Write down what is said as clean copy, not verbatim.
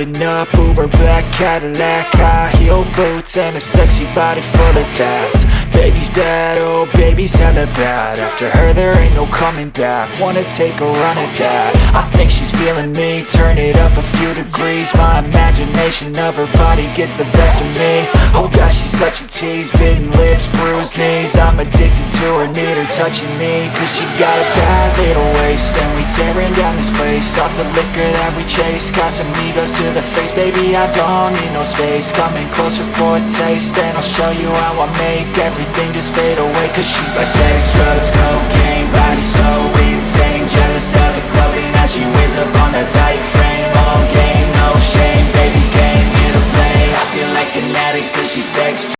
Driving up Uber black Cadillac, high heel boots and a sexy body full of tats. Baby's bad, oh baby's hella bad. After her there ain't no coming back. Wanna take a run at that. I think she's feeling me, turn it up a few degrees. My imagination of her body gets the best of me. Oh gosh, she's such a tease, bitten lips, bruised knees. I'm addicted to her, need her touching me. Cause she got a bad little waist, and we tearing down this place. Off the liquor that we chase, Casamigos to the face. Baby, I don't need no space, coming closer for a taste. And I'll show you how I make everything just fade away. Cause she's like sex, drugs, cocaine, body so insane. Jealous of the clothing that she wears up on that tight frame. All game, no shame, baby came here to play. I feel like an addict cause she's sex,